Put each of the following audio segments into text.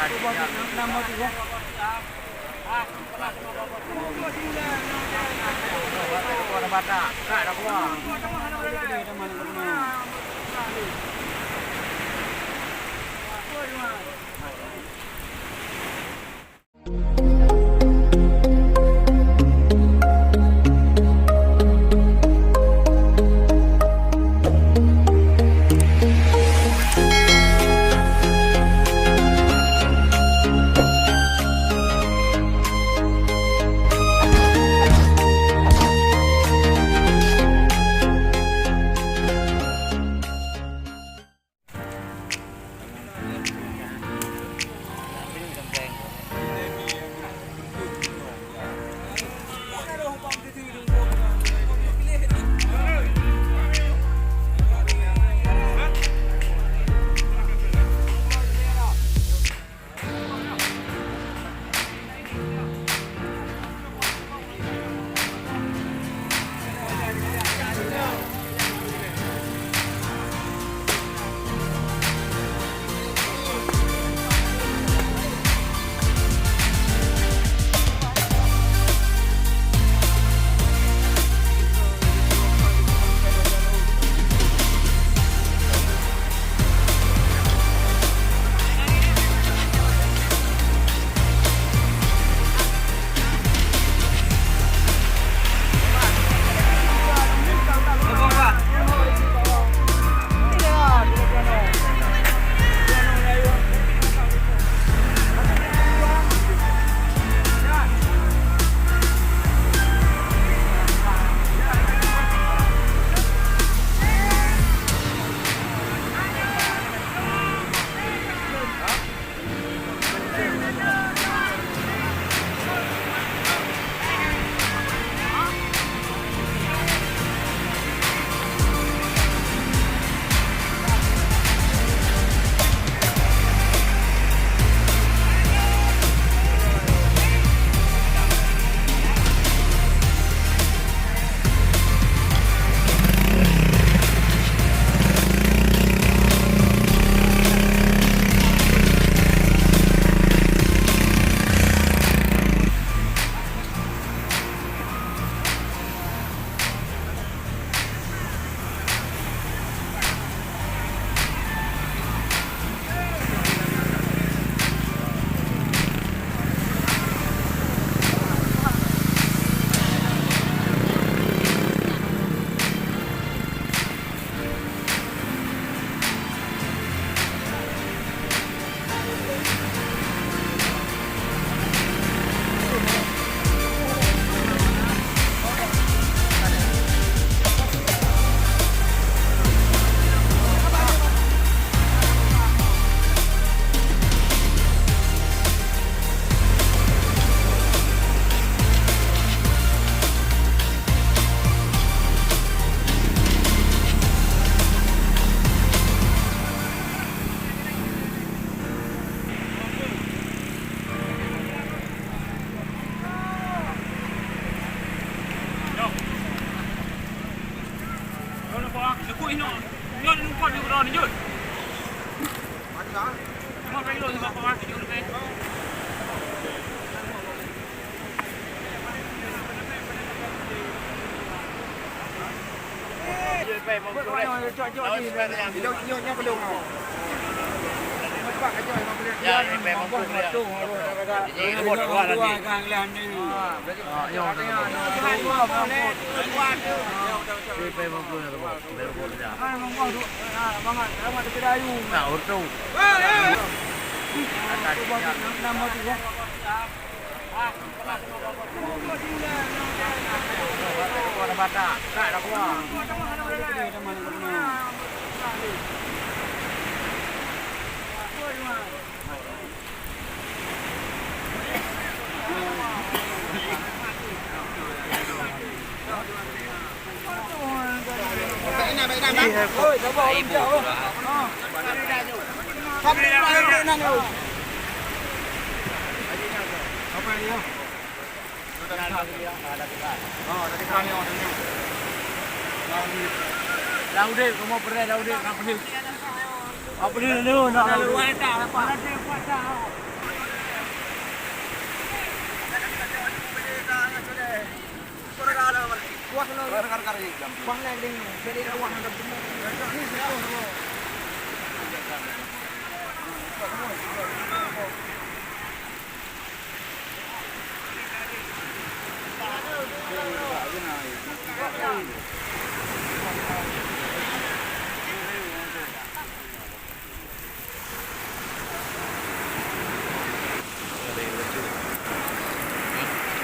Nama tu kan. Ada batak, tak ada kuah. Ada batak, tak ada kuah. Daudik, kamu pernah Daudik, apa ni? Apa ni? Nak luar tak? Apa nanti kuat tak? Bang nak ding, jadi awak nak temu. Ni semua.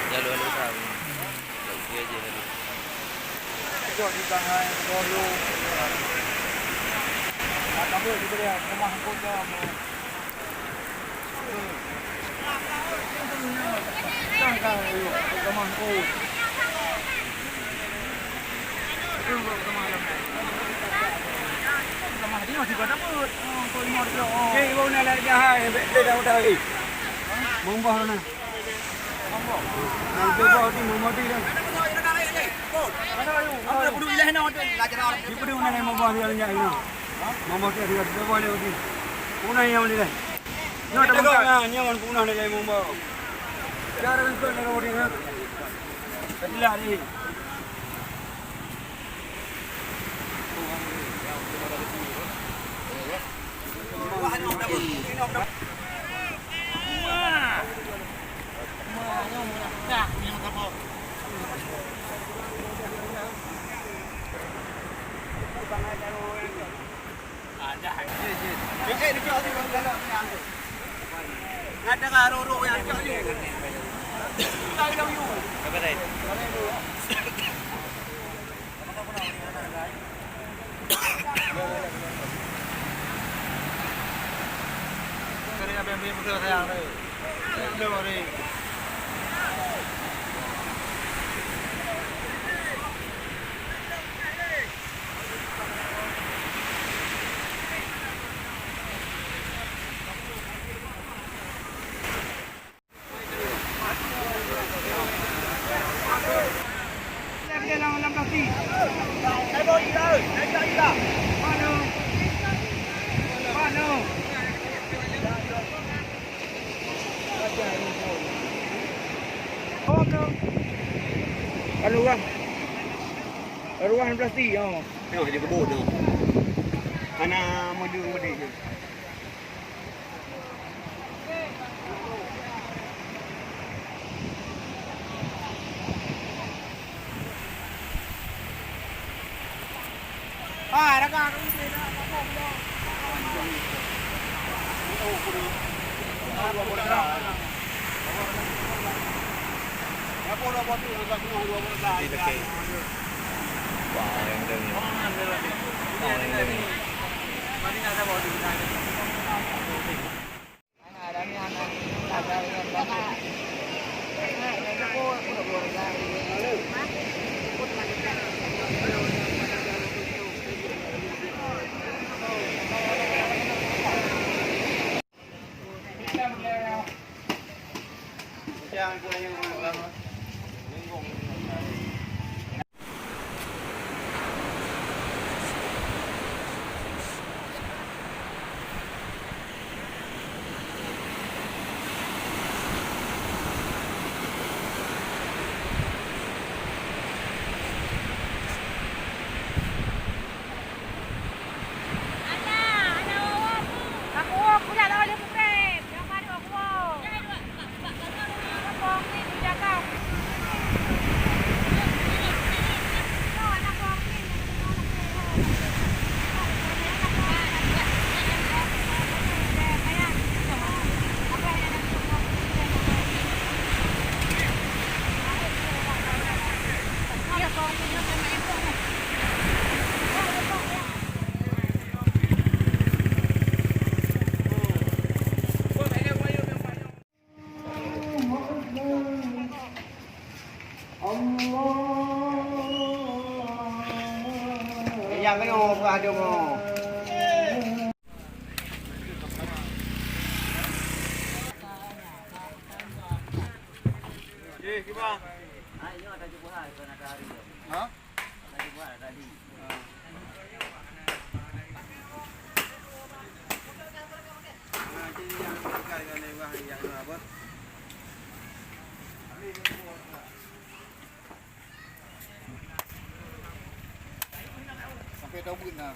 Lalu-lalu tahu. Lagi aja tadi. Jom di tangan dulu. Ada apa di dia? Rumah aku tu. Jangan rumah aku. Rumah dia masih pada pun. Kau mau dia. Okey, kau nak lari hai. Dia dah lagi. Mumbah mana? Mumbah. Nanti bawa di mumbah dia. Apa perlu ilah nak belajar. Di perlu mana mumbah dia ni ini. Mumbah dia dia boleh pergi. Punah yang ni dah. Nak tak makan nyaman punah ni jadi mumbah. Cara untuk nak pergi nak. Ketilah ni. Ada karo yang kali. Tahu dah you. Apa dah? Kerana bembe muda sayang ni. Belum ni. Ruang plastik oh. Tengok dia kebun tu. Anak maju benda je. Dah kan ni dah apa dah. Apa dah buat tu tak kena dua dah. Di dekat. Wah, yang dah ni. Mari nak bawa di sana. Ada ni anak ada yang dah. Jangan kau yang lama. Yang kena apa ada mo? Eh, gimana? Ayo ada jumpa hari kan ada hari. Ha? Ada jumpa tadi. Nanti yang kali kan yang apa? ไปเต้าบุญนะ